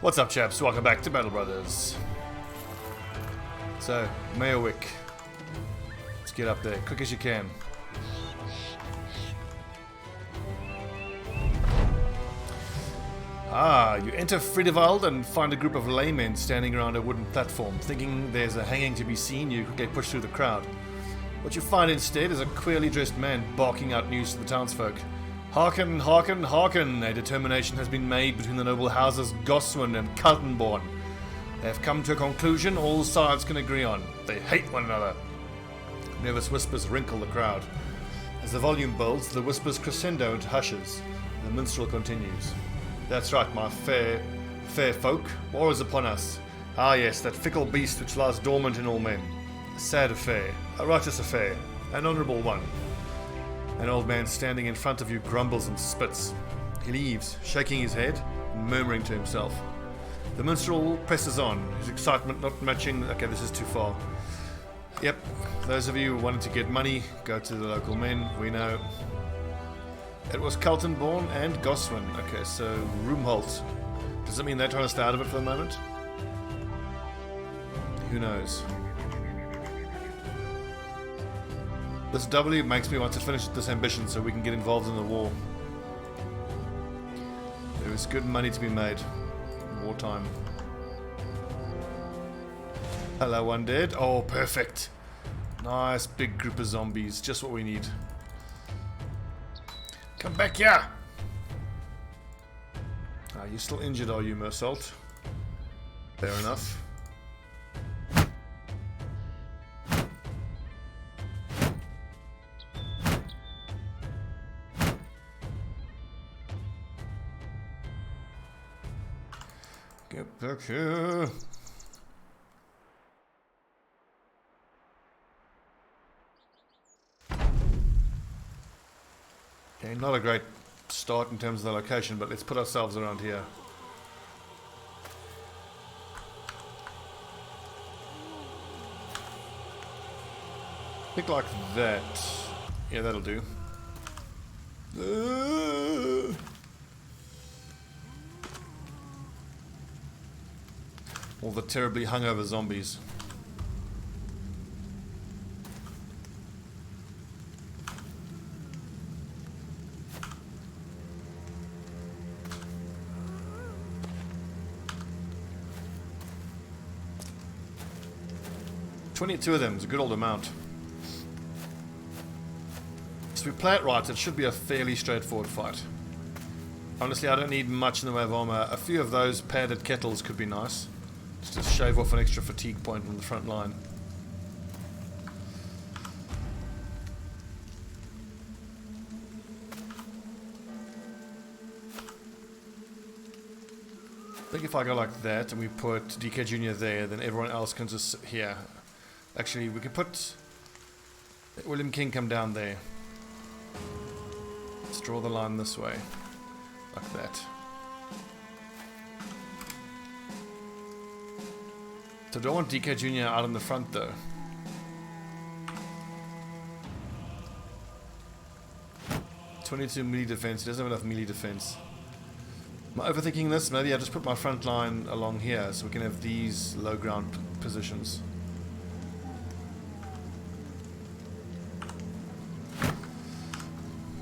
What's up, chaps? Welcome back to Battle Brothers. So, Mayerwick. Let's get up there, quick as you can. You enter Friedewald and find a group of laymen standing around a wooden platform. Thinking there's a hanging to be seen, you get pushed through the crowd. What you find instead is a queerly dressed man barking out news to the townsfolk. Hearken, hearken, hearken! A determination has been made between the noble houses Goswin and Kaltenborn. They have come to a conclusion all sides can agree on. They hate one another. Nervous whispers wrinkle the crowd. As the volume builds, the whispers crescendo into hushes. The minstrel continues. That's right, my fair folk. War is upon us. Ah yes, that fickle beast which lies dormant in all men. A sad affair. A righteous affair. An honourable one. An old man standing in front of you grumbles and spits. He leaves, shaking his head, murmuring to himself. The minstrel presses on, his excitement not matching. Okay, this is too far. Yep, those of you who wanted to get money, go to the local men, we know. It was Kaltenborn and Goswin. Okay, so Roomholt. Does it mean they're trying to stay out of it for the moment? Who knows? This W makes me want to finish this ambition so we can get involved in the war. There is good money to be made in wartime. Hello, undead. Oh, perfect. Nice big group of zombies. Just what we need. Come back here! Ah, you're still injured, are you, Mersault? Fair enough. Get back here! Okay, not a great start in terms of the location, but let's put ourselves around here. I think like that. Yeah, that'll do. All the terribly hungover zombies. $22 of them is a good old amount. So if we play it right, it should be a fairly straightforward fight. Honestly, I don't need much in the way of armor. A few of those padded kettles could be nice. Just to shave off an extra fatigue point on the front line. I think if I go like that and we put DK Jr. there, then everyone else can just here. Actually, we could put William King come down there. Let's draw the line this way. Like that. So do I want DK Jr. out in the front though? .22 melee defense, he doesn't have enough melee defense. Am I overthinking this? Maybe I just put my front line along here so we can have these low ground positions.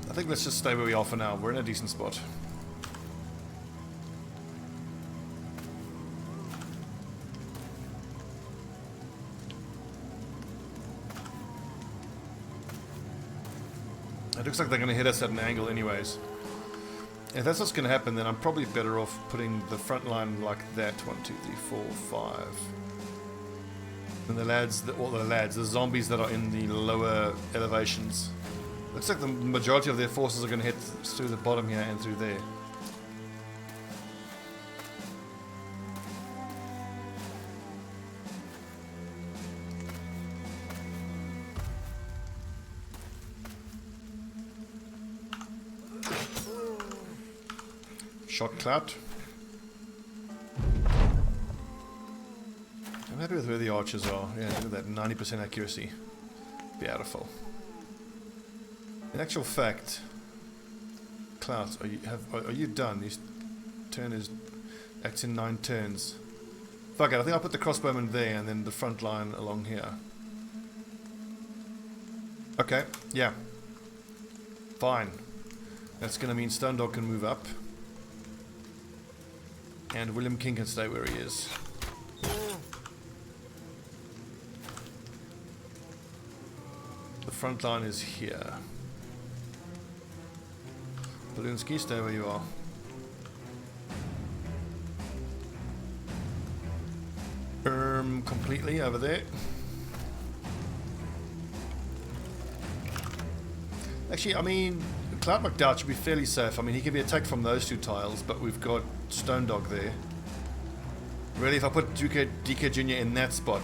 I think let's just stay where we are for now. We're in a decent spot. It looks like they're going to hit us at an angle anyways. If that's what's going to happen, then I'm probably better off putting the front line like that. 1, 2, 3, 4, 5. And the lads, the zombies that are in the lower elevations. Looks like the majority of their forces are going to hit through the bottom here and through there. Shot clout. I'm happy with where the archers are. Yeah, look at that 90% accuracy. Beautiful. In actual fact, Klaus, are you done? Your turn is That's in 9 turns. Fuck it, I think I'll put the crossbowman there and then the front line along here. Okay, yeah. Fine. That's gonna mean Stone Dog can move up. And William King can stay where he is. The front line is here. Balloonsky, stay where you are. Completely over there. Actually, I mean, Cloud McDowd should be fairly safe. I mean, he can be attacked from those 2 tiles, but we've got Stone Dog there. Really, if I put DK Jr. in that spot,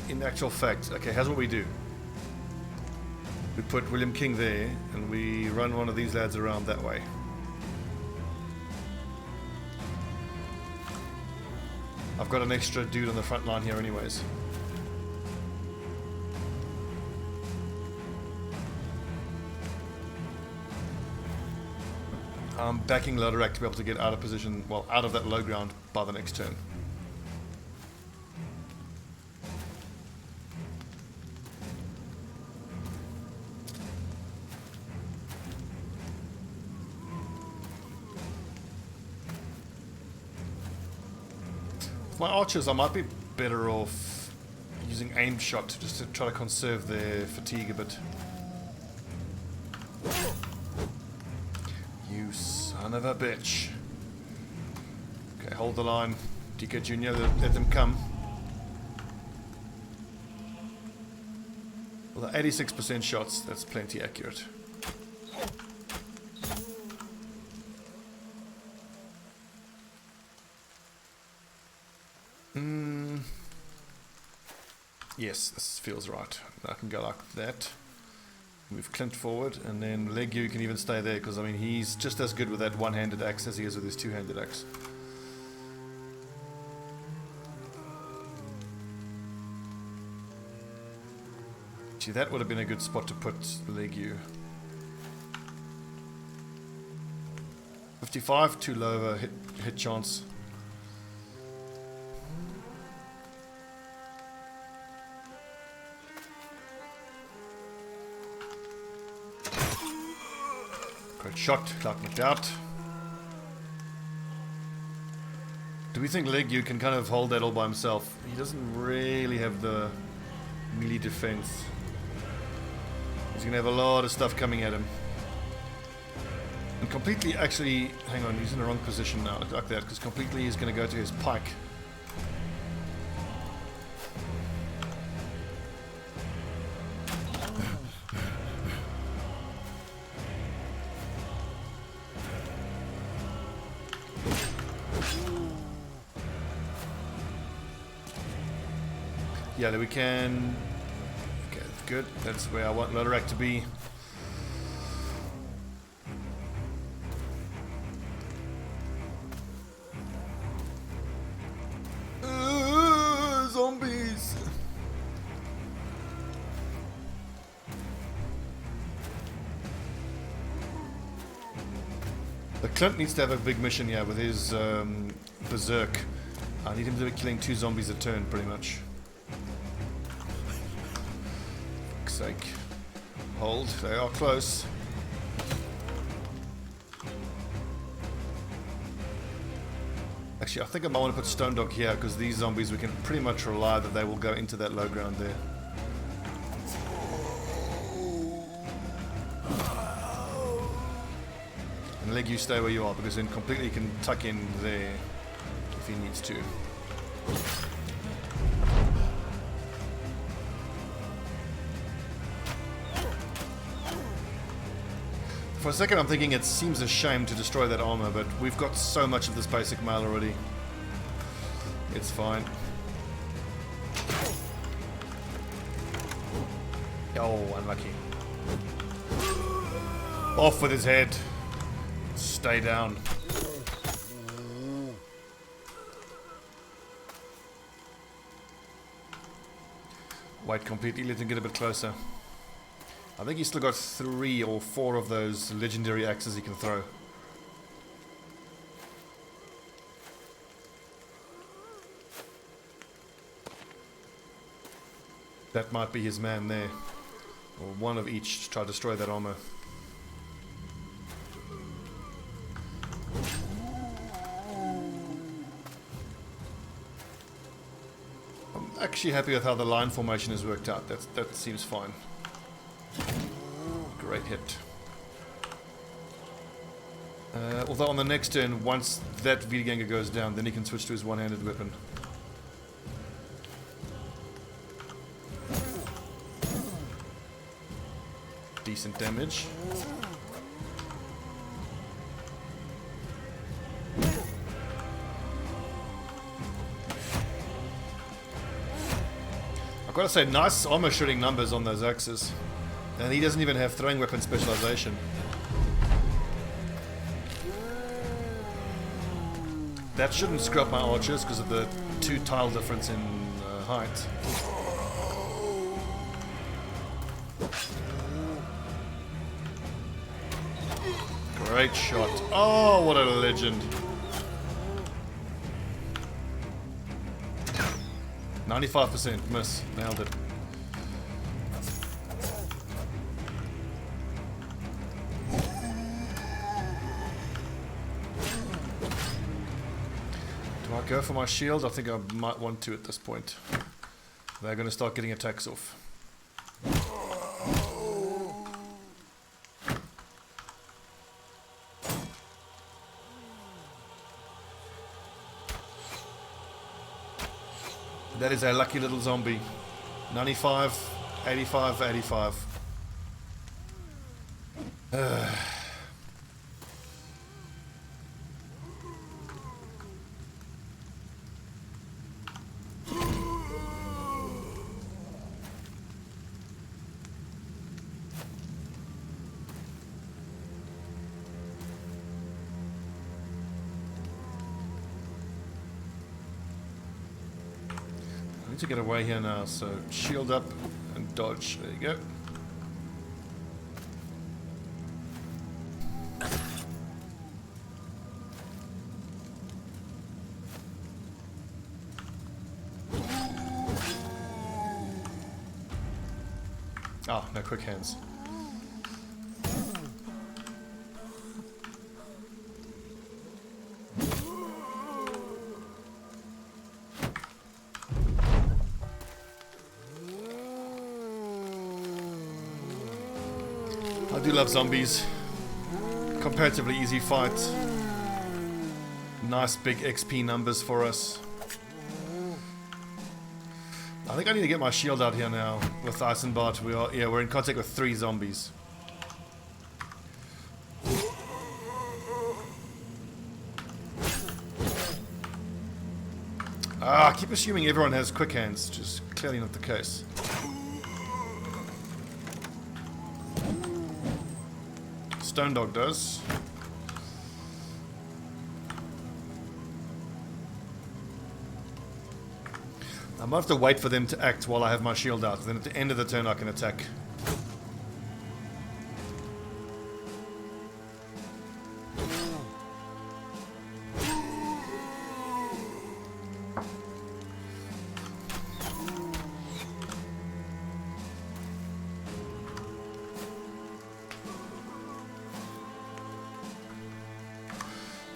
in actual fact, okay, here's what we do. We put William King there, and we run one of these lads around that way. I've got an extra dude on the front line here anyways. I'm backing Lodorak to be able to get out of position, well, out of that low ground by the next turn. With my archers, I might be better off using aim shot just to try to conserve their fatigue a bit. You son of a bitch. Okay, hold the line. DK Jr., let them come. Well, the 86% shots, that's plenty accurate. Yes, this feels right. I can go like that. Move Clint forward, and then Leguy can even stay there, because I mean he's just as good with that one-handed axe as he is with his two-handed axe. Gee, that would have been a good spot to put Leguy. 55, too low of a hit chance. Great shot, Clark McDowd. Do we think Leguy can kind of hold that all by himself? He doesn't really have the melee defense. He's going to have a lot of stuff coming at him. And completely, actually, hang on, he's in the wrong position now, like that, because completely he's going to go to his pike. Yeah, that we can. Okay, good. That's where I want Lodorak to be. Zombies! The Clint needs to have a big mission here with his berserk. I need him to be killing 2 zombies a turn, pretty much. Sake. Hold, they are close. Actually, I think I might want to put Stone Dog here, because these zombies, we can pretty much rely that they will go into that low ground there. And Leguy, stay where you are, because then completely can tuck in there if he needs to. For a second I'm thinking it seems a shame to destroy that armor, but we've got so much of this basic mail already. It's fine. Oh, unlucky. Off with his head. Stay down. Wait completely, let him get a bit closer. I think he's still got 3 or 4 of those legendary axes he can throw. That might be his man there. Or one of each to try to destroy that armor. I'm actually happy with how the line formation has worked out. That seems fine. Great hit. Although on the next turn, once that Wiedergänger goes down, then he can switch to his one-handed weapon. Decent damage. I've got to say, nice armor shooting numbers on those axes. And he doesn't even have throwing weapon specialization. That shouldn't screw up my archers because of the 2 tile difference in height. Great shot. Oh, what a legend. 95% miss. Nailed it. Do I go for my shield? I think I might want to at this point. They're going to start getting attacks off. That is a lucky little zombie. 95, 85, 85. To get away here now, so shield up and dodge. There you go. Ah, no quick hands. I do love zombies. Comparatively easy fight. Nice big XP numbers for us. I think I need to get my shield out here now with Eisenbart. We're in contact with 3 zombies. I keep assuming everyone has quick hands, which is clearly not the case. Stone Dog does. I might have to wait for them to act while I have my shield out. Then at the end of the turn I can attack.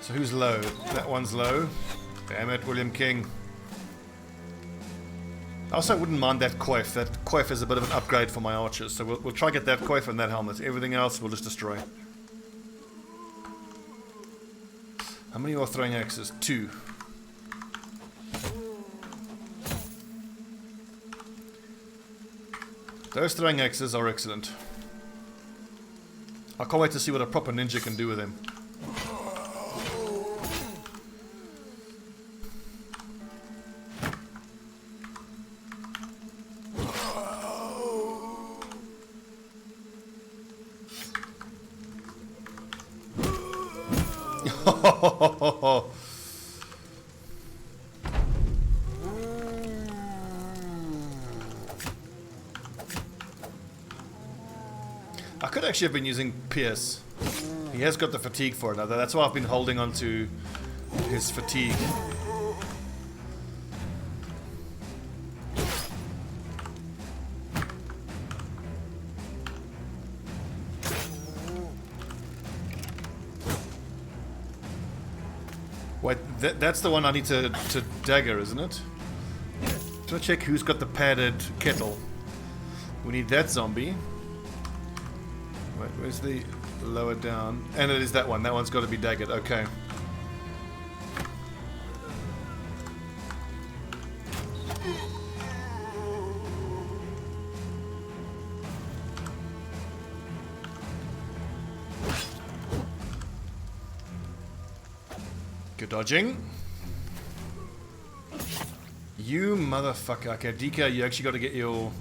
So who's low? That one's low. Damn it, William King. I also wouldn't mind that coif. That coif is a bit of an upgrade for my archers. So we'll try to get that coif and that helmet. Everything else we'll just destroy. How many are throwing axes? 2. Those throwing axes are excellent. I can't wait to see what a proper ninja can do with them. I could actually have been using Pierce. He has got the fatigue for it now. That's why I've been holding on to his fatigue. Wait, that's the one I need to dagger, isn't it? So I check who's got the padded kettle. We need that zombie. Wait, where's the lower down? And it is that one. That one's got to be daggered. Okay. Good dodging. You motherfucker. Okay, DK, you actually got to get your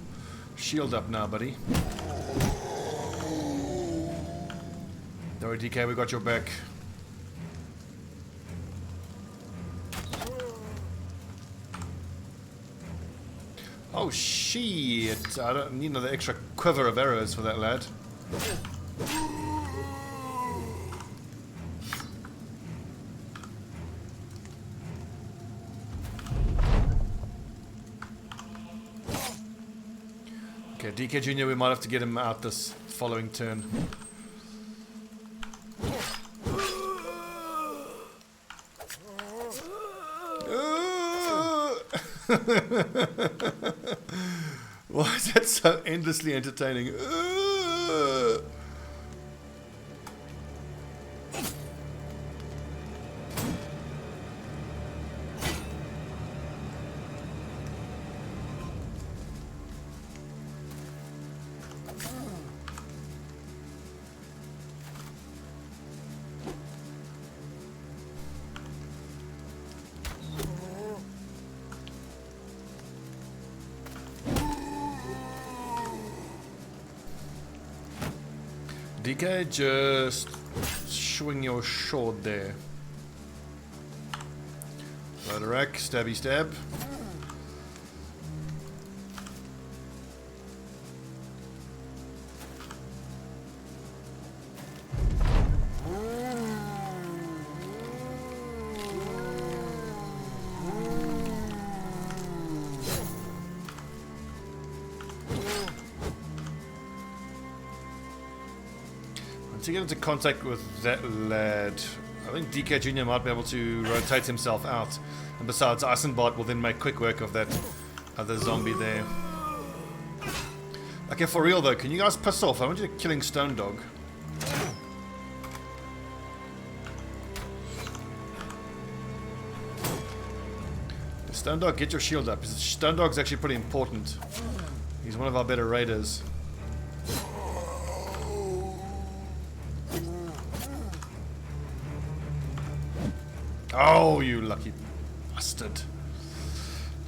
shield up now, buddy. Don't worry, DK, we got your back. Oh, shit. I don't need another extra quiver of arrows for that lad. Okay, DK Jr., we might have to get him out this following turn. Why is that so endlessly entertaining? DK, just swing your sword there. Load a rack, stabby stab. To get into contact with that lad, I think DK Jr. might be able to rotate himself out. And besides, Eisenbart will then make quick work of that other zombie there. Okay, for real though, can you guys piss off? I want you to killing Stone Dog. Stone Dog, get your shield up. Stone Dog's actually pretty important. He's one of our better raiders. Oh, you lucky bastard.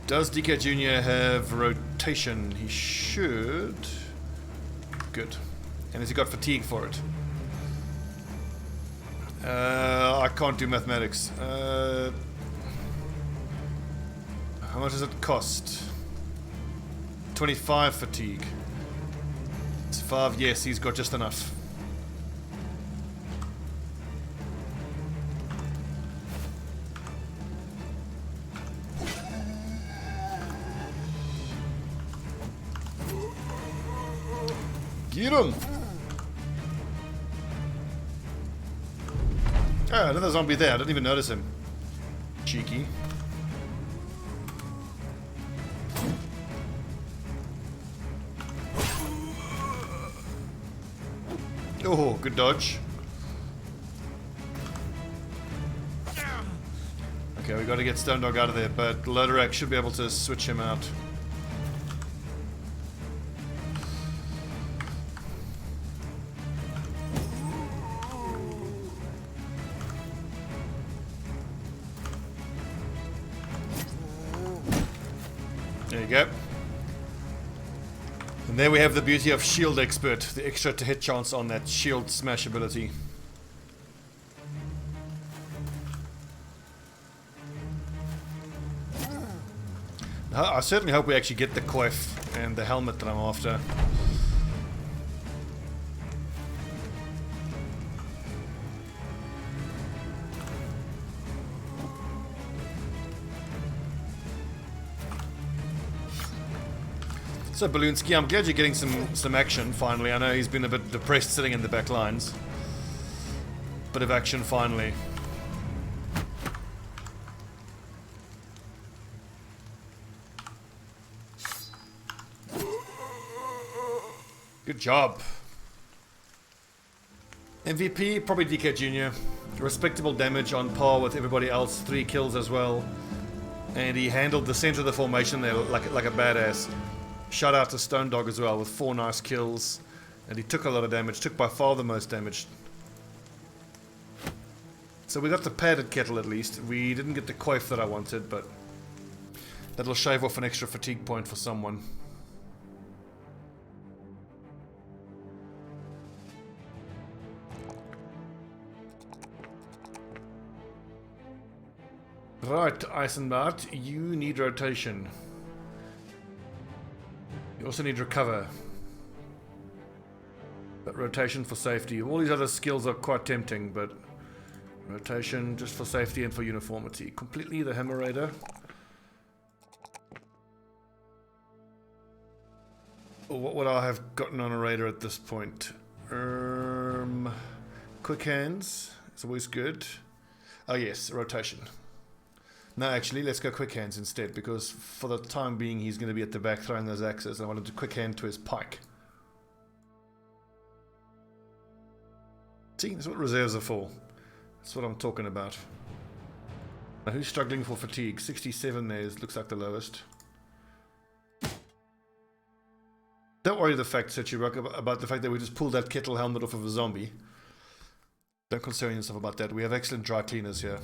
Does DK Jr. have rotation? He should. Good. And has he got fatigue for it? I can't do mathematics. How much does it cost? 25 fatigue. It's 5, yes, he's got just enough. Get him! Oh, another zombie there. I didn't even notice him. Cheeky. Oh, good dodge. Okay, we got to get Stone Dog out of there, but Loderak should be able to switch him out. There you go. And there we have the beauty of Shield Expert, the extra to hit chance on that shield smash ability. Now, I certainly hope we actually get the coif and the helmet that I'm after. So Balloonsky, I'm glad you're getting some action finally. I know he's been a bit depressed sitting in the back lines. Bit of action finally. Good job. MVP, probably DK Jr. Respectable damage on par with everybody else. 3 kills as well. And he handled the center of the formation there like a badass. Shout out to Stone Dog as well with 4 nice kills. And he took a lot of damage. Took by far the most damage. So we got the padded kettle at least. We didn't get the coif that I wanted, but that'll shave off an extra fatigue point for someone. Right, Eisenbart, you need rotation. You also need recover. But rotation for safety. All these other skills are quite tempting, but rotation just for safety and for uniformity. Completely the Hammer Raider. What would I have gotten on a Raider at this point? Quick hands. It's always good. Oh yes, rotation. No, actually, let's go quick hands instead, because for the time being he's going to be at the back throwing those axes. I wanted to quick hand to his pike. See, that's what reserves are for. That's what I'm talking about. Now, who's struggling for fatigue? 67 there looks like the lowest. Don't worry about the fact that we just pulled that kettle helmet off of a zombie. Don't concern yourself about that. We have excellent dry cleaners here.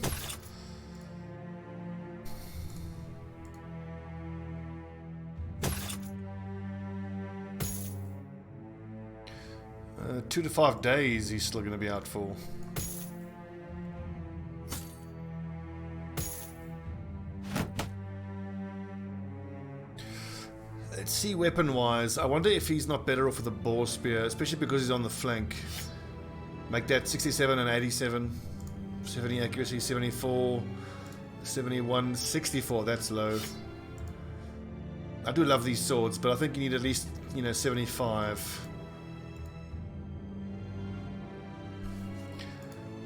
2 to 5 days he's still going to be out for. Let's see weapon wise. I wonder if he's not better off with a boar spear, especially because he's on the flank. Make that 67 and 87. 70 accuracy, 74, 71, 64. That's low. I do love these swords, but I think you need at least, 75.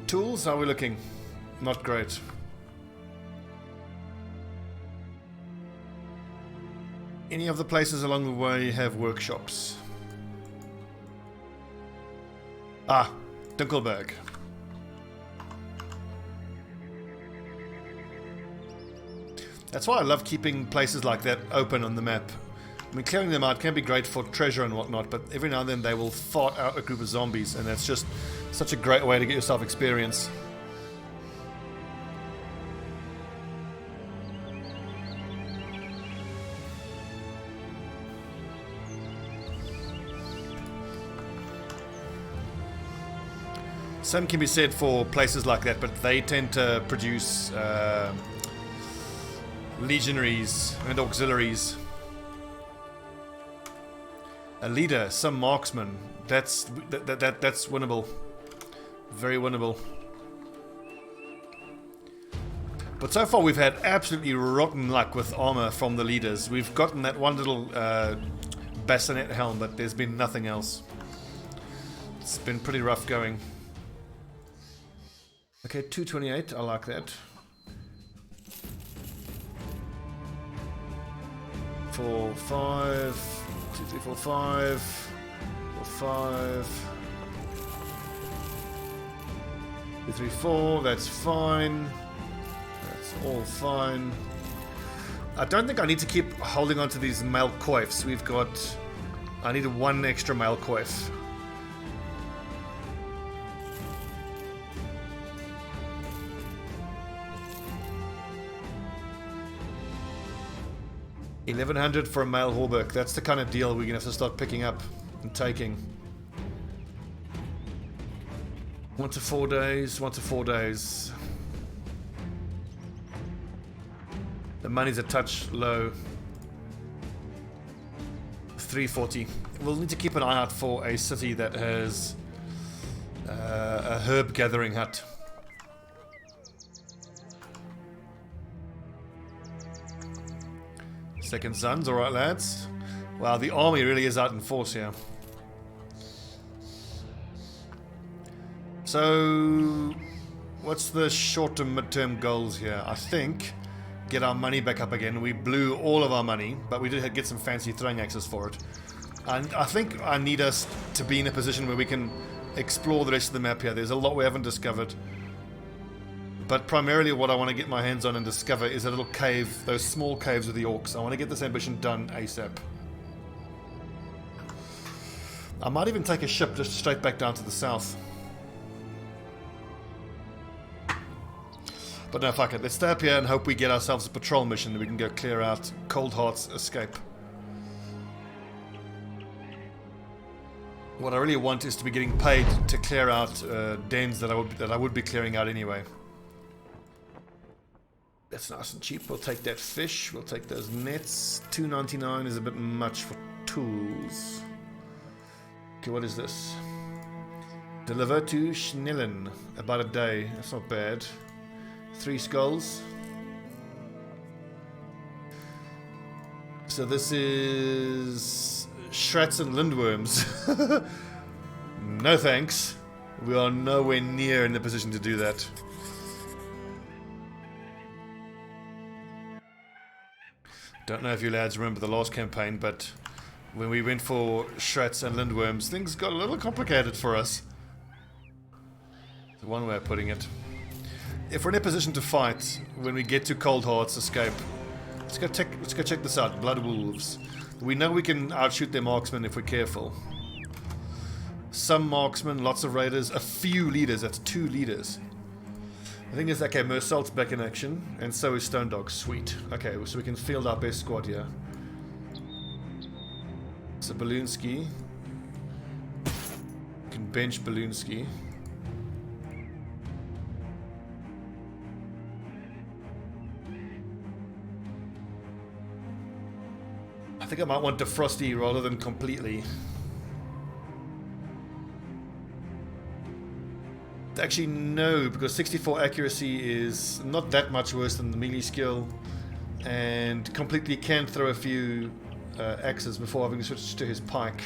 Tools, how are we looking? Not great. Any of the places along the way have workshops? Ah, Dunkelberg. That's why I love keeping places like that open on the map. I mean, clearing them out can be great for treasure and whatnot, but every now and then they will fart out a group of zombies, and that's just such a great way to get yourself experience. Same can be said for places like that, but they tend to produce legionaries and auxiliaries. A leader, some marksman. That's winnable. Very winnable. But so far we've had absolutely rotten luck with armor from the leaders. We've gotten that one little bassinet helm, but there's been nothing else. It's been pretty rough going. Okay, 228, I like that. 4, 5, 2, 3, 4, 5, 4, 5, 2, 3, 4, that's fine. That's all fine. I don't think I need to keep holding on to these mail coifs. I need 1 extra mail coif. $1,100 for a male hauberk. That's the kind of deal we're gonna have to start picking up and taking. 1 to 4 days. 1 to 4 days. The money's a touch low. 340. We'll need to keep an eye out for a city that has a herb gathering hut. Second sons, alright lads. Wow, the army really is out in force here. So, what's the short to mid-term goals here? I think get our money back up again. We blew all of our money, but we did get some fancy throwing axes for it. And I think I need us to be in a position where we can explore the rest of the map here. There's a lot we haven't discovered. But primarily what I want to get my hands on and discover is a little cave, those small caves with the orcs. I want to get this ambition done ASAP. I might even take a ship just straight back down to the south. But no, fuck it. Let's stay up here and hope we get ourselves a patrol mission that we can go clear out Cold Heart's escape. What I really want is to be getting paid to clear out dens that I would be clearing out anyway. That's nice and cheap. We'll take that fish. We'll take those nets. $2.99 is a bit much for tools. Okay, what is this? Deliver to Schnellen. About a day. That's not bad. 3 skulls. So this is Shrats and Lindworms. No thanks. We are nowhere near in the position to do that. Don't know if you lads remember the last campaign, but when we went for Shrats and Lindworms, things got a little complicated for us. That's one way of putting it. If we're in a position to fight when we get to Cold Heart's escape, let's go check this out. Blood Wolves. We know we can outshoot their marksmen if we're careful. Some marksmen, lots of raiders, a few leaders. That's 2 leaders. I think it's okay. Mersalt's back in action, and so is Stone Dog. Sweet. Okay, so we can field our best squad here. So Balloonski. We can bench Balloonski. I think I might want Defrosty rather than completely. Actually, no, because 64 accuracy is not that much worse than the melee skill, and completely can throw a few axes before having switched to his pike.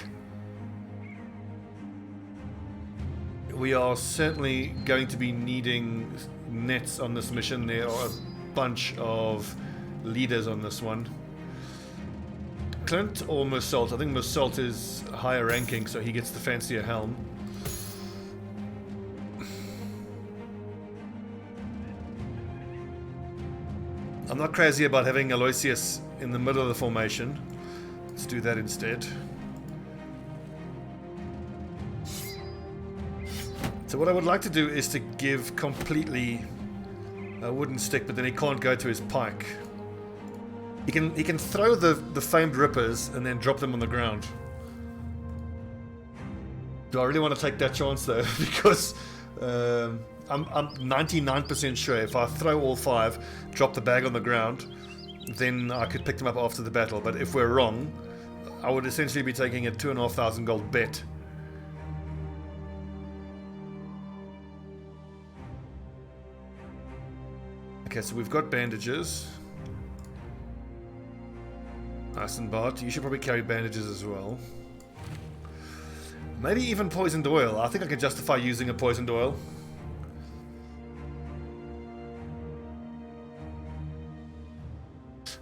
We are certainly going to be needing nets on this mission. There are a bunch of leaders on this one. Clint or Mersault? I think Mersault is higher ranking, so he gets the fancier helm. I'm not crazy about having Aloysius in the middle of the formation. Let's do that instead. So what I would like to do is to give completely a wooden stick, but then he can't go to his pike. He can throw the famed rippers and then drop them on the ground. Do I really want to take that chance though? Because I'm 99% sure if I throw all 5, drop the bag on the ground, then I could pick them up after the battle. But if we're wrong, I would essentially be taking a 2,500 gold bet. Okay, so we've got bandages. Eisenbart, you should probably carry bandages as well. Maybe even poisoned oil. I think I could justify using a poisoned oil.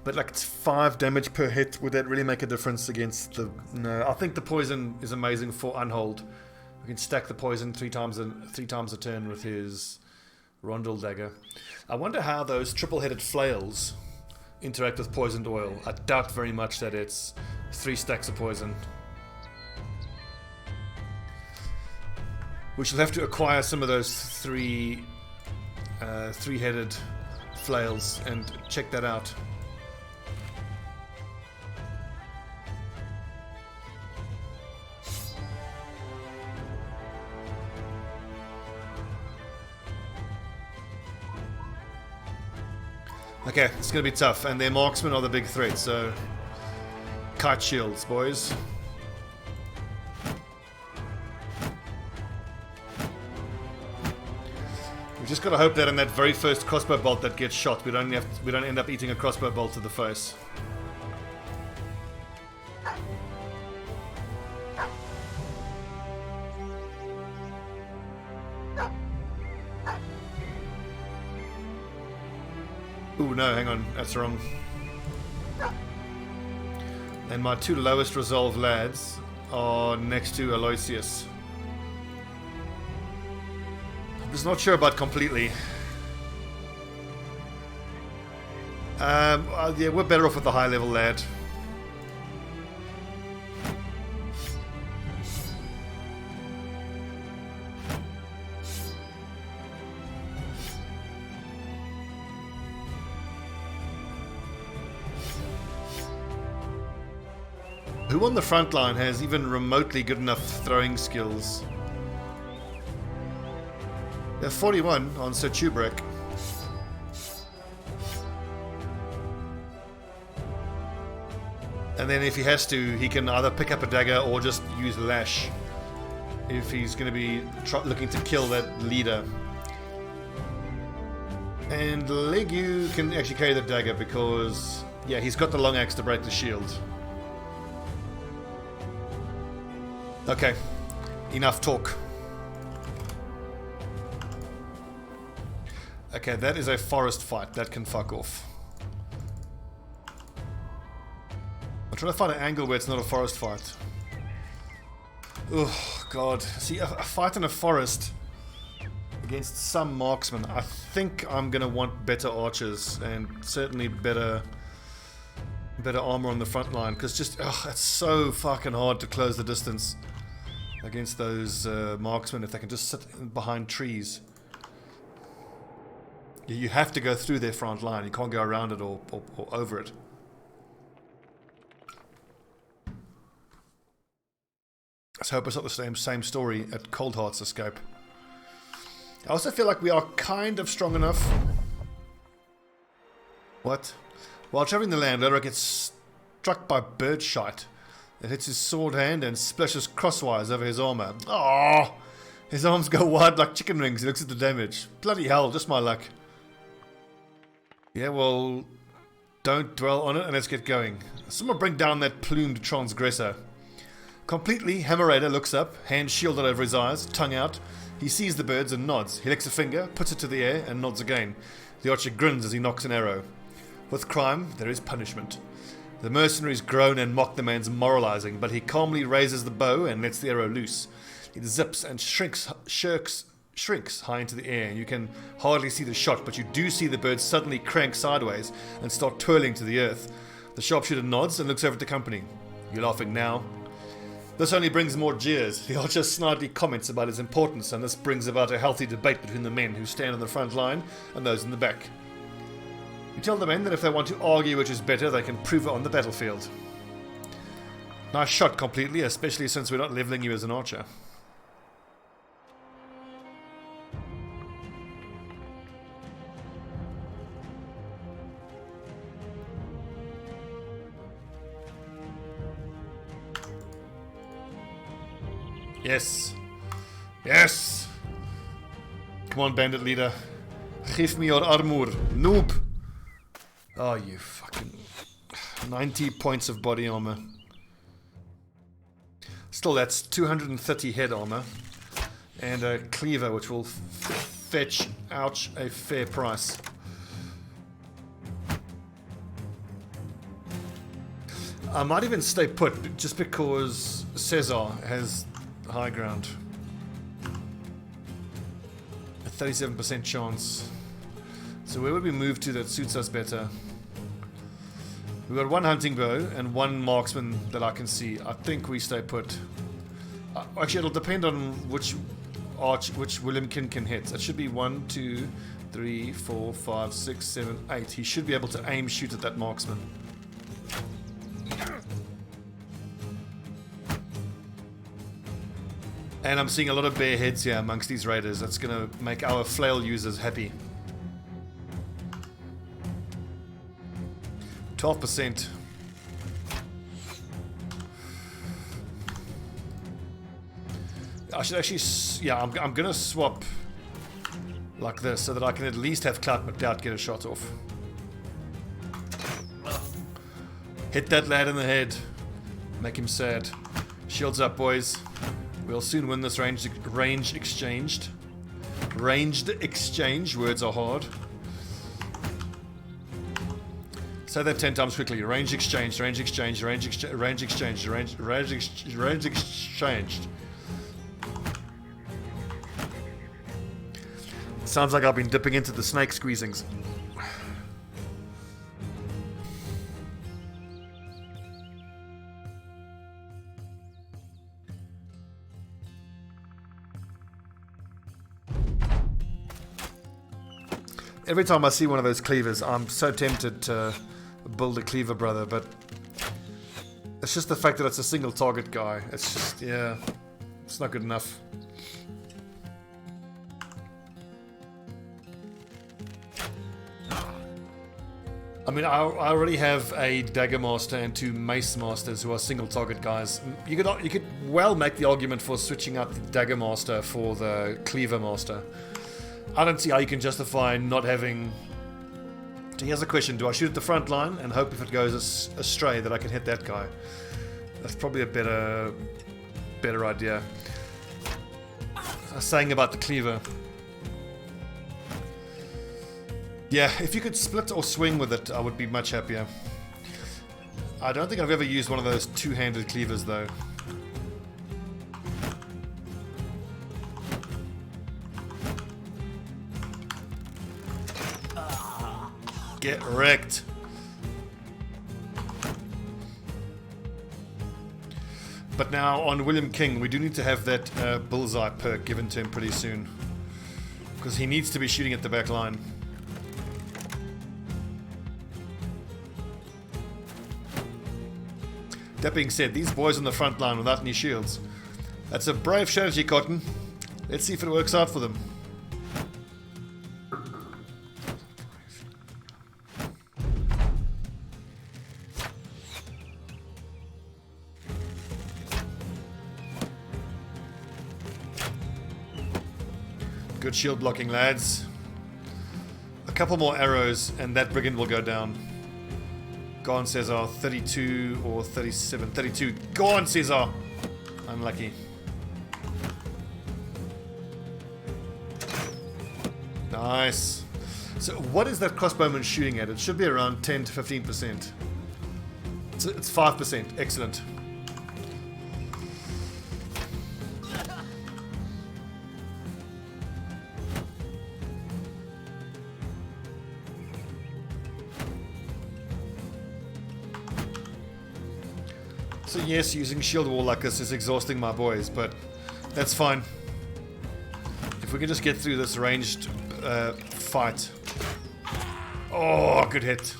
But like it's 5 damage per hit. Would that really make a difference against the... No, I think the poison is amazing for unhold. We can stack the poison 3 times a turn with his Rondel dagger. I wonder how those triple-headed flails interact with poisoned oil. I doubt very much that it's 3 stacks of poison. We shall have to acquire some of those three-headed flails and check that out. Okay, it's going to be tough, and their marksmen are the big threat, so... Kite shields, boys. We just got to hope that in that very first crossbow bolt that gets shot, we don't end up eating a crossbow bolt to the face. Ooh, no, hang on. That's wrong. And my two lowest resolve lads are next to Aloysius. I'm just not sure about completely. Yeah, we're better off with the high level lad. Who on the front line has even remotely good enough throwing skills? They're 41 on Sir Tubrek. And then if he has to, he can either pick up a dagger or just use lash if he's going to be looking to kill that leader. And Legu can actually carry the dagger because, yeah, he's got the long axe to break the shield. Okay, enough talk. Okay, that is a forest fight. That can fuck off. I'm trying to find an angle where it's not a forest fight. Oh, God. See, a fight in a forest against some marksmen. I think I'm going to want better archers and certainly better armor on the front line. Because just, it's so fucking hard to close the distance against those marksmen if they can just sit behind trees. You have to go through their front line. You can't go around it or over it. Let's hope it's not the same story at Cold Heart's escape. I also feel like we are kind of strong enough. What? While traveling the land, Lodra gets struck by bird shite. It hits his sword hand and splashes crosswise over his armor. Oh, his arms go wide like chicken wings. He looks at the damage. Bloody hell, just my luck. Yeah, well, don't dwell on it and let's get going. Someone bring down that plumed transgressor. Completely, Hammer Raider looks up, hand shielded over his eyes, tongue out. He sees the birds and nods. He licks a finger, puts it to the air, and nods again. The archer grins as he knocks an arrow. With crime, there is punishment. The mercenaries groan and mock the man's moralizing, but he calmly raises the bow and lets the arrow loose. It zips and shrinks high into the air, and you can hardly see the shot, but you do see the bird suddenly crank sideways and start twirling to the earth. The sharpshooter nods and looks over at the company. You're laughing now. This only brings more jeers. The archer snidely comments about his importance, and this brings about a healthy debate between the men who stand on the front line and those in the back. You tell the men that if they want to argue which is better, they can prove it on the battlefield. Nice shot completely, especially since we're not leveling you as an archer. Yes. Yes. Come on, bandit leader. Give me your armor. Noob. Oh, you fucking... 90 points of body armor. Still, that's 230 head armor. And a cleaver, which will fetch, ouch, a fair price. I might even stay put, just because Cesar has high ground. A 37% chance. So where would we move to that suits us better? We've got one hunting bow and one marksman that I can see. I think we stay put. Actually, it'll depend on which Williamkin can hit. It should be 1, 2, 3, 4, 5, 6, 7, 8. He should be able to aim shoot at that marksman. And I'm seeing a lot of bare heads here amongst these raiders. That's going to make our flail users happy. 12%. I should actually... Yeah, I'm going to swap like this so that I can at least have Clout McDowd get a shot off. Hit that lad in the head. Make him sad. Shields up, boys. We'll soon win this ranged exchange. Words are hard. Say that 10 times quickly. Range exchanged, range exchanged, range exchanged, range exchanged, range exchanged. Sounds like I've been dipping into the snake squeezings. Every time I see one of those cleavers, I'm so tempted to build a cleaver brother, but it's just the fact that it's a single target guy. It's just, yeah, it's not good enough. I mean, I already have a dagger master and 2 mace masters who are single target guys. You could well make the argument for switching out the dagger master for the cleaver master. I don't see how you can justify not having... So here's a question. Do I shoot at the front line and hope if it goes astray that I can hit that guy? That's probably a better idea. I was saying about the cleaver. Yeah, if you could split or swing with it, I would be much happier. I don't think I've ever used one of those two-handed cleavers, though. Get wrecked. But now on William King, we do need to have that bullseye perk given to him pretty soon. Because he needs to be shooting at the back line. That being said, these boys on the front line without any shields. That's a brave strategy, Cotton. Let's see if it works out for them. Good shield blocking, lads. A couple more arrows and that brigand will go down. Go on, Cesar. 32 or 37. 32. Go on, Cesar. Unlucky. Nice. So what is that crossbowman shooting at? It should be around 10 to 15%. It's 5%. Excellent. So yes, using shield wall like this is exhausting my boys, but that's fine. If we can just get through this ranged fight. Oh, good hit.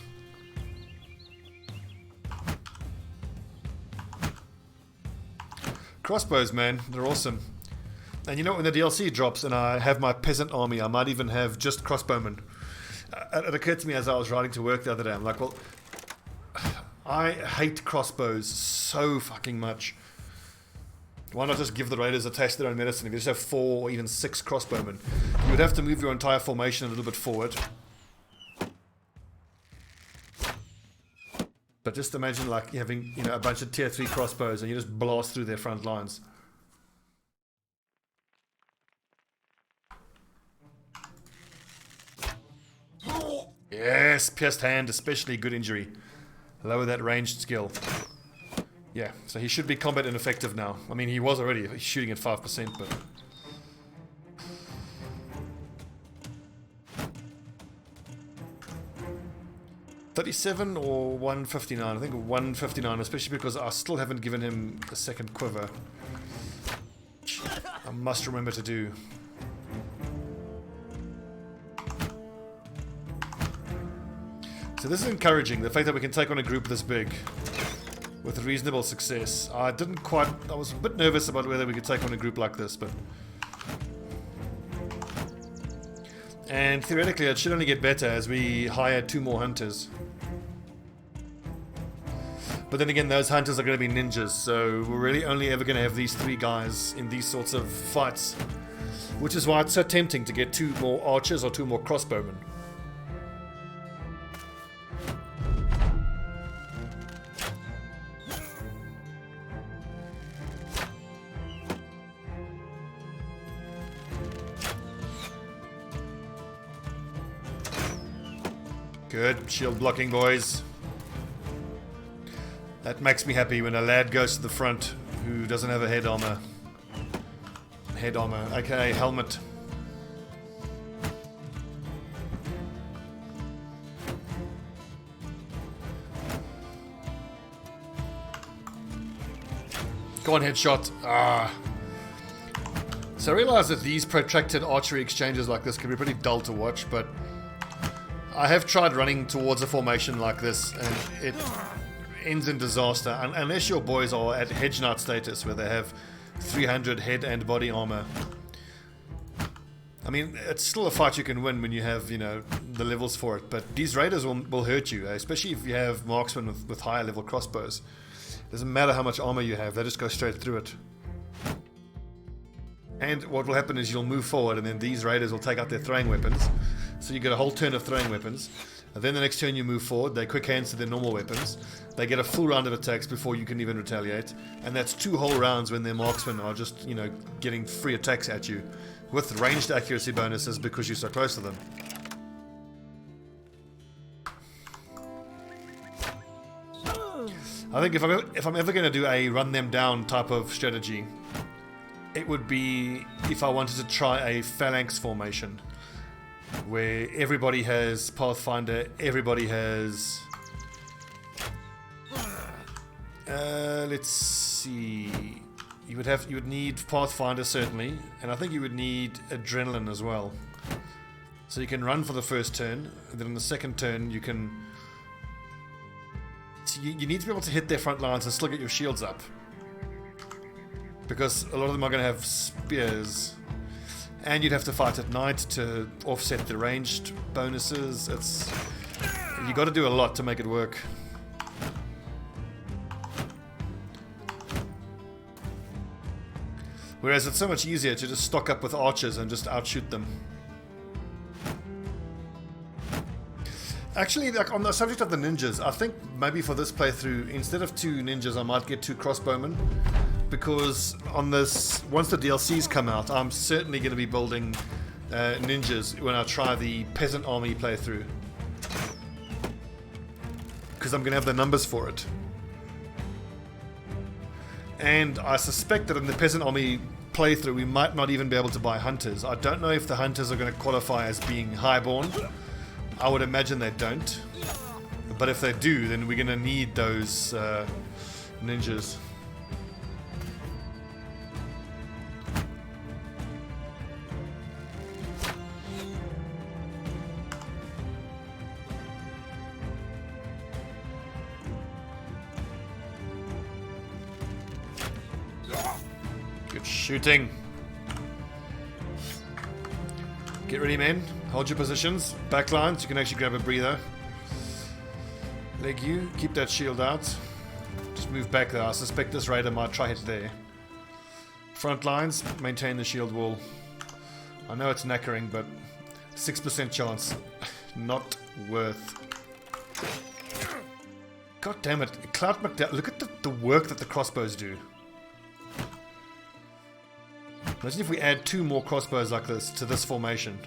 Crossbows, man, they're awesome. And you know, when the DLC drops and I have my peasant army, I might even have just crossbowmen. It occurred to me as I was riding to work the other day, I'm like, well, I hate crossbows so fucking much. Why not just give the raiders a taste of their own medicine? If you just have 4 or even 6 crossbowmen, you would have to move your entire formation a little bit forward. But just imagine like having, you know, a bunch of tier 3 crossbows and you just blast through their front lines. Yes, pierced hand, especially good injury. Lower that ranged skill. Yeah, so he should be combat ineffective now. I mean, he was already shooting at 5%, but... $37 or 159? I think 159, especially because I still haven't given him a second quiver. I must remember to do. So this is encouraging, the fact that we can take on a group this big with reasonable success. I was a bit nervous about whether we could take on a group like this, but... And theoretically it should only get better as we hire 2 more hunters. But then again, those hunters are going to be ninjas, so we're really only ever going to have these 3 guys in these sorts of fights. Which is why it's so tempting to get 2 more archers or 2 more crossbowmen. Good shield blocking, boys. That makes me happy when a lad goes to the front who doesn't have a head armor. Head armor, aka helmet. Go on, headshot. Ah. So I realize that these protracted archery exchanges like this can be pretty dull to watch, but I have tried running towards a formation like this, and it ends in disaster, unless your boys are at hedge knight status where they have 300 head and body armor. I mean, it's still a fight you can win when you have, you know, the levels for it, but these raiders will hurt you, especially if you have marksmen with higher level crossbows. Doesn't matter how much armor you have, they just go straight through it. And what will happen is you'll move forward, and then these raiders will take out their throwing weapons. So you get a whole turn of throwing weapons. And then the next turn you move forward, they quick hands to their normal weapons. They get a full round of attacks before you can even retaliate. And that's 2 whole rounds when their marksmen are just, you know, getting free attacks at you. With ranged accuracy bonuses because you're so close to them. I think if I'm ever going to do a run them down type of strategy, it would be if I wanted to try a phalanx formation where everybody has Pathfinder, everybody has let's see, you would need Pathfinder certainly, and I think you would need adrenaline as well. So you can run for the first turn, and then on the second turn you can you need to be able to hit their front lines and still get your shields up. Because a lot of them are going to have spears. And you'd have to fight at night to offset the ranged bonuses. You got to do a lot to make it work. Whereas it's so much easier to just stock up with archers and just outshoot them. Actually, like on the subject of the ninjas, I think maybe for this playthrough, instead of 2 ninjas, I might get 2 crossbowmen. Because on this, once the DLCs come out, I'm certainly going to be building ninjas when I try the peasant army playthrough. Because I'm going to have the numbers for it. And I suspect that in the peasant army playthrough, we might not even be able to buy hunters. I don't know if the hunters are going to qualify as being highborn. I would imagine they don't. But if they do, then we're going to need those ninjas. Good shooting. Get ready, men. Hold your positions. Back lines. You can actually grab a breather. Leg you. Keep that shield out. Just move back there. I suspect this raider might try hit there. Front lines. Maintain the shield wall. I know it's knackering, but 6% chance. Not worth. God damn it. Cloud McDowell. Look at the work that the crossbows do. Imagine if we add 2 more crossbows like this to this formation.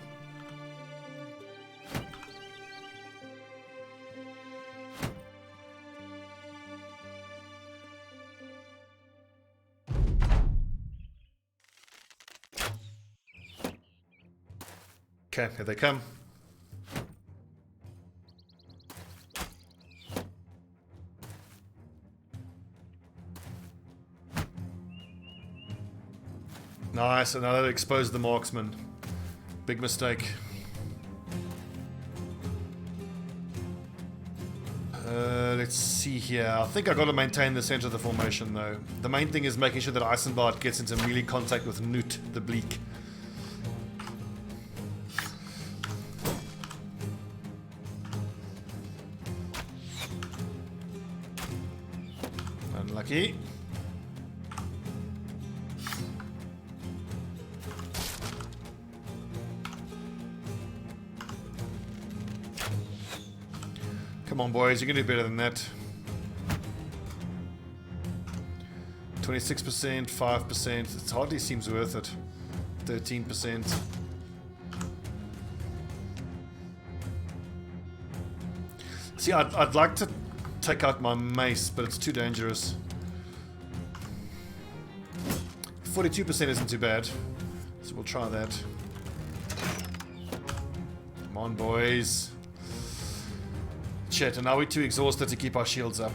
Okay, here they come. Nice, and now that exposed the marksman. Big mistake. Let's see here. I think I got to maintain the center of the formation though. The main thing is making sure that Eisenbart gets into melee contact with Newt the Bleak. Unlucky. Come on, boys, you can do better than that. 26%, 5%, it hardly seems worth it. 13%. See, I'd like to take out my mace, but it's too dangerous. 42% isn't too bad, so we'll try that. Come on, boys. Shit, and are we too exhausted to keep our shields up?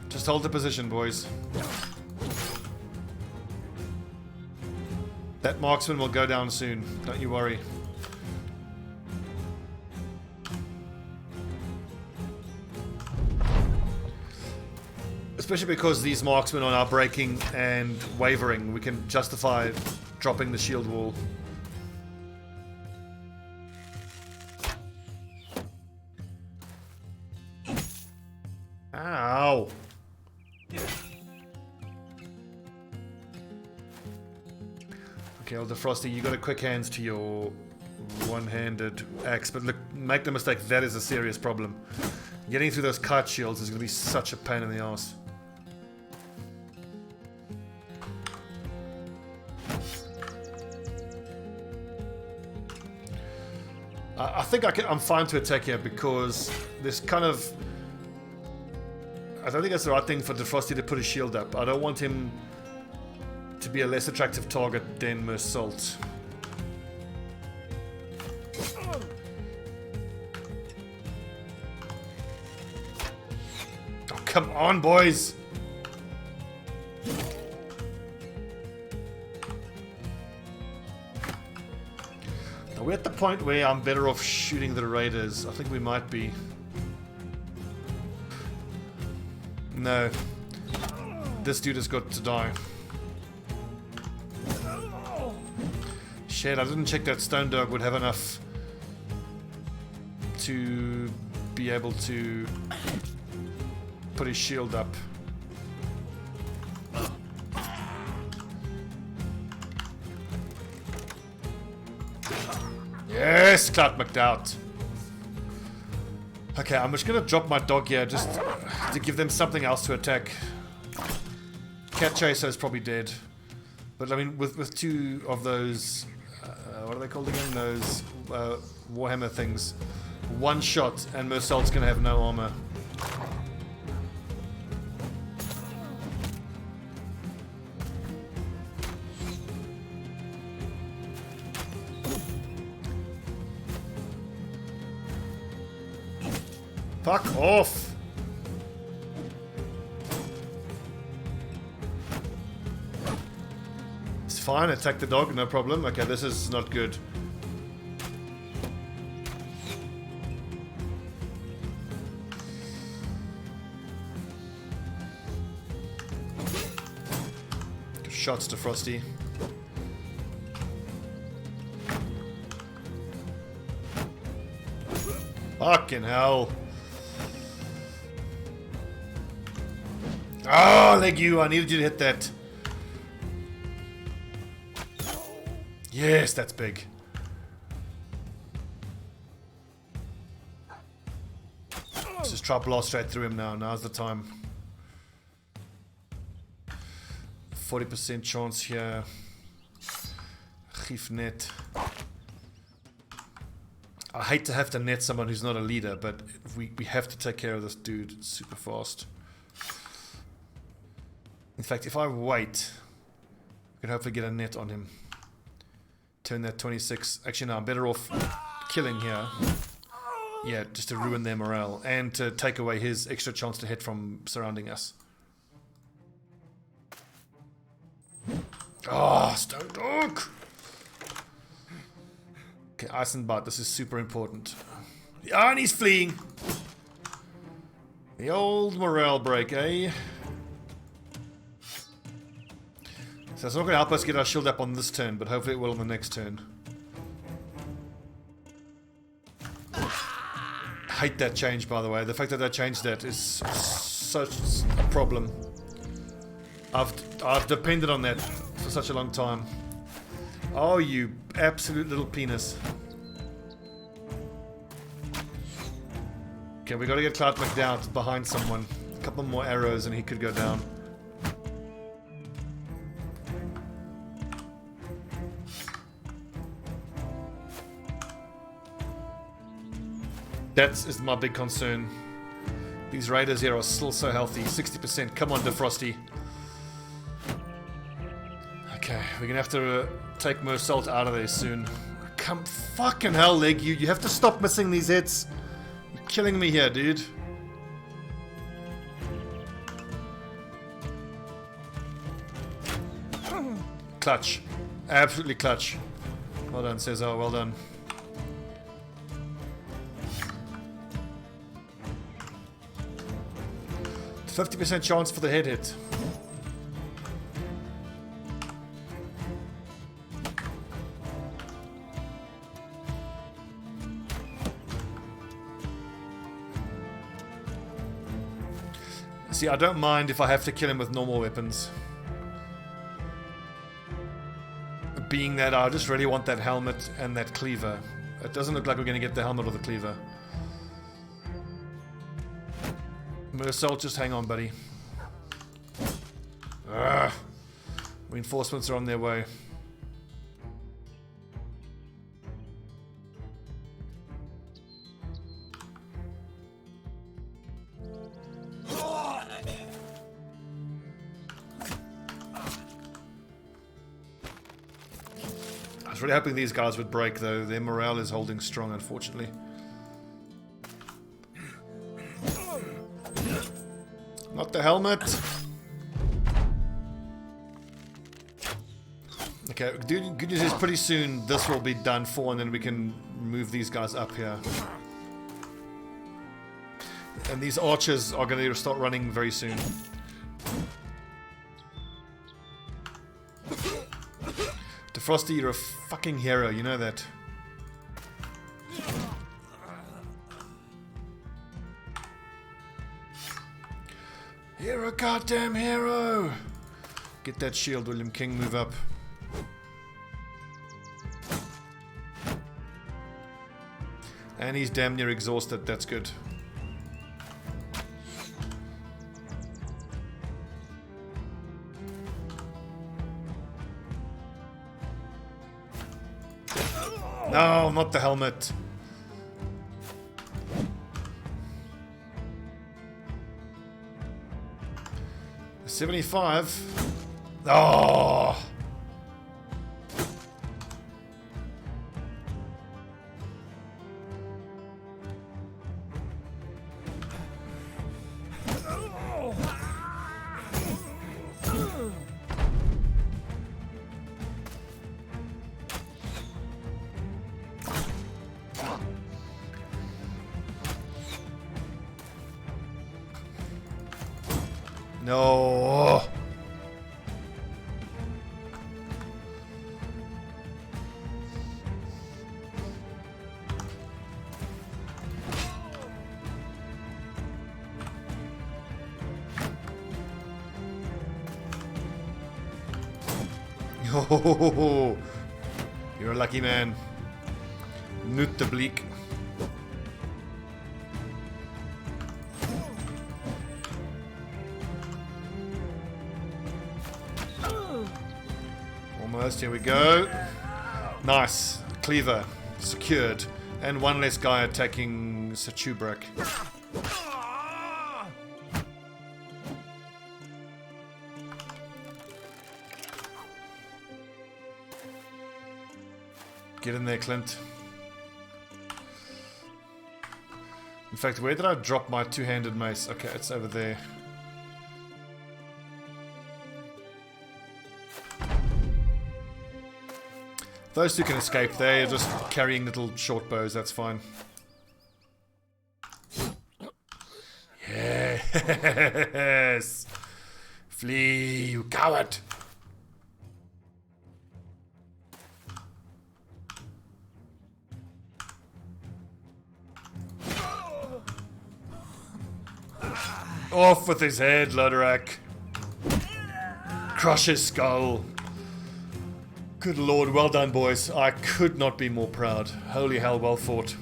Just hold the position, boys. That marksman will go down soon, don't you worry. Especially because these marksmen are now breaking and wavering, we can justify dropping the shield wall. Ow! Okay, Elder Frosty, you got a quick hands to your one-handed axe, but look, make no mistake, that is a serious problem. Getting through those kite shields is going to be such a pain in the ass. I think I'm fine to attack here because there's kind of... I don't think that's the right thing for Defrosty to put his shield up. I don't want him to be a less attractive target than Mersault. Oh, come on, boys! Are we at the point where I'm better off shooting the raiders? I think we might be. No. This dude has got to die. Shit, I didn't check that Stone Dog would have enough to be able to put his shield up. Yes, Clout McDowd. Okay, I'm just gonna drop my dog here just to give them something else to attack. Cat Chaser is probably dead. But I mean, with two of those, what are they called again? Those Warhammer things. One shot and Mersault's gonna have no armor. Fuck off! It's fine, attack the dog, no problem. Okay, this is not good. Good shots to Frosty. Fucking hell. Oh, leg you! I needed you to hit that. Yes, that's big. Let's just try blast straight through him now. Now's the time. 40% chance here. Gief net. I hate to have to net someone who's not a leader, but we have to take care of this dude super fast. In fact, if I wait, we can hopefully get a net on him. Turn that 26. Actually, no, I'm better off killing here. Yeah, just to ruin their morale and to take away his extra chance to hit from surrounding us. Ah, oh, Stone Dog! Okay, Ice and Bite, this is super important. Ah, and he's fleeing! The old morale break, eh? So it's not going to help us get our shield up on this turn, but hopefully it will on the next turn. I hate that change, by the way. The fact that they changed that is such a problem. I've depended on that for such a long time. Oh, you absolute little penis. Okay, we got to get Clout McDowd behind someone. A couple more arrows and he could go down. That is my big concern. These raiders here are still so healthy. 60%. Come on, Defrosty. Okay, we're gonna have to take Mersault out of there soon. Come fucking hell, Leg. You have to stop missing these hits. You're killing me here, dude. Clutch. Absolutely clutch. Well done, Cesar. Well done. It's 50% chance for the head hit. See, I don't mind if I have to kill him with normal weapons. Being that I just really want that helmet and that cleaver. It doesn't look like we're going to get the helmet or the cleaver. Mersault, just hang on, buddy. Reinforcements are on their way. I was really hoping these guys would break, though. Their morale is holding strong, unfortunately. Not the helmet. Okay, good news is pretty soon this will be done for, and then we can move these guys up here. And these archers are going to start running very soon. Frosty, you're a fucking hero, you know that. You're a goddamn hero! Get that shield, William King, move up. And he's damn near exhausted, that's good. No, not the helmet. $75. Oh. No. Oh, you're a lucky man. Nut de bleak. Almost, here we go. Nice. Cleaver. Secured. And one less guy attacking Sachubrak. Get in there, Clint. In fact, where did I drop my two-handed mace? Okay, it's over there. Those two can escape. They're just carrying little short bows. That's fine. Yes! Flee, you coward! Off with his head, Lodorak. Crush his skull. Good lord, well done, boys. I could not be more proud. Holy hell, well fought.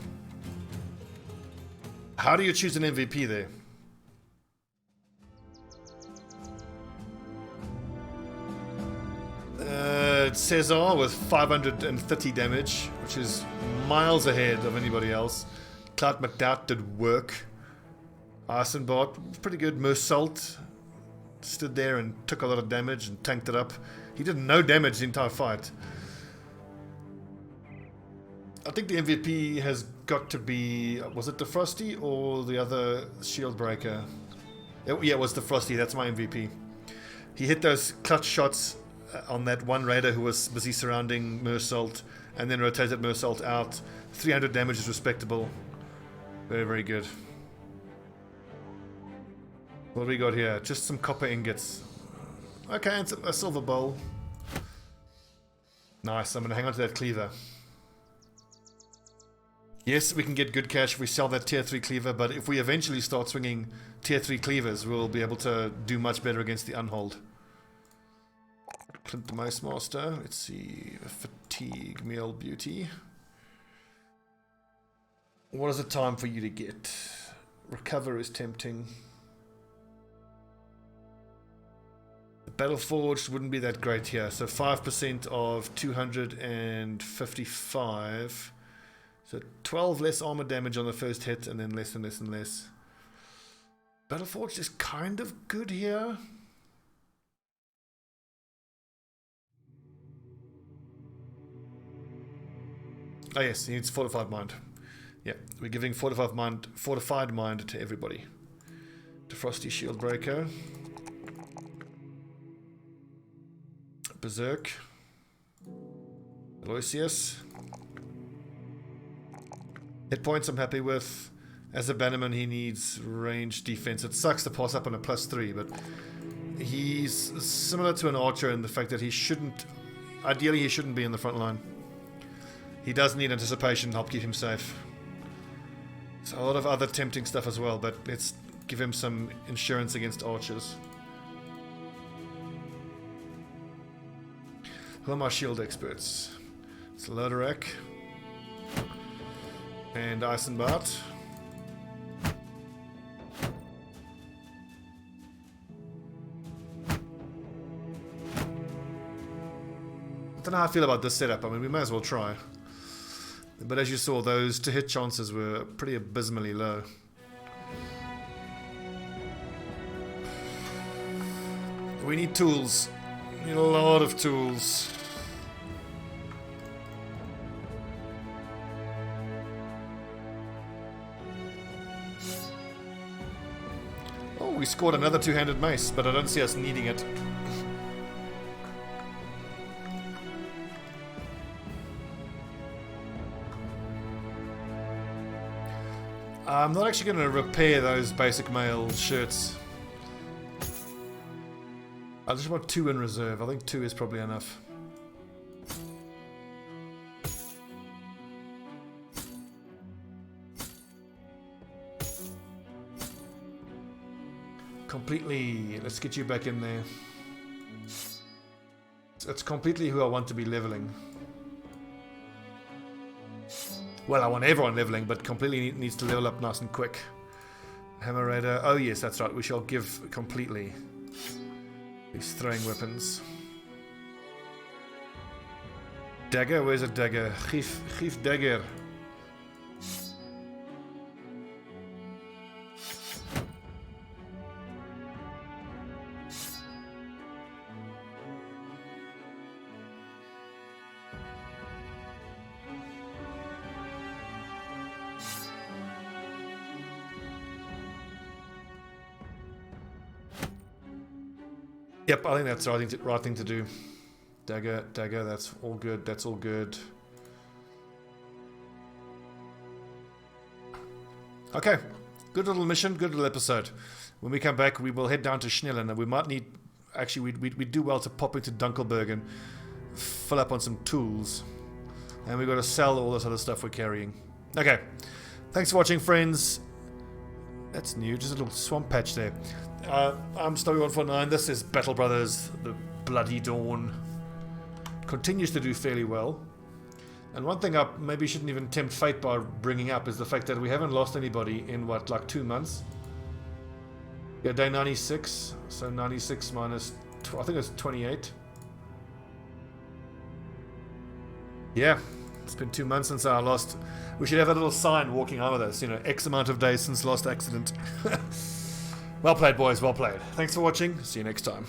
How do you choose an MVP there? Cesar with 530 damage, which is miles ahead of anybody else. Cloud McDowd did work. Eisenbart, pretty good. Mersault stood there and took a lot of damage and tanked it up. He did no damage the entire fight. I think the MVP has got to be... Was it the Frosty or the other shield breaker? Yeah, it was the Frosty. That's my MVP. He hit those clutch shots on that one raider who was busy surrounding Mersault, and then rotated Mersault out. 300 damage is respectable. Very, very good. What do we got here? Just some copper ingots. Okay, it's a silver bowl. Nice, I'm going to hang on to that cleaver. Yes, we can get good cash if we sell that tier 3 cleaver, but if we eventually start swinging tier 3 cleavers, we'll be able to do much better against the Unhold. Clint the Mouse Master. Let's see. Fatigue, meal, beauty. What is the time for you to get? Recover is tempting. The Battle Forged wouldn't be that great here. So 5% of 255. So 12 less armor damage on the first hit, and then less and less and less. Battle Forged is kind of good here. Oh yes, he needs Fortified Mind. Yeah, we're giving Fortified Mind to everybody. To Frosty Shield Breaker. Berserk. Aloysius. Hit points I'm happy with. As a bannerman, he needs range defense. It sucks to pass up on a +3, but he's similar to an archer in the fact that he shouldn't... Ideally, he shouldn't be in the front line. He does need anticipation to help keep him safe. There's a lot of other tempting stuff as well, but let's give him some insurance against archers. Who are my shield experts? It's Lodorak and Eisenbart. I don't know how I feel about this setup. I mean, we may as well try. But as you saw, those to-hit chances were pretty abysmally low. We need tools. We need a lot of tools. Oh, we scored another two-handed mace, but I don't see us needing it. I'm not actually going to repair those basic mail shirts. I just want 2 in reserve. I think 2 is probably enough. Completely. Let's get you back in there. It's completely who I want to be leveling. Well, I want everyone leveling, but completely needs to level up nice and quick. Hammer Raider. Oh yes, that's right. We shall give completely these throwing weapons. Dagger? Where's a dagger? Gief dagger. Yep, I think that's the right thing to do. Dagger, that's all good, that's all good. Okay, good little mission, good little episode. When we come back, we will head down to Schnellen, and we might need... Actually, we'd do well to pop into Dunkelberg and fill up on some tools. And we've got to sell all this other stuff we're carrying. Okay, thanks for watching, friends. That's new, just a little swamp patch there. I'm Stobbie149, this is Battle Brothers, the Bloody Dawn. Continues to do fairly well. And one thing I maybe shouldn't even tempt fate by bringing up is the fact that we haven't lost anybody in, what, like 2 months? Yeah, day 96, so 96 minus, I think it's 28. Yeah, It's been 2 months since our last... We should have a little sign walking out with us, X amount of days since last accident. Well played, boys, well played. Thanks for watching. See you next time.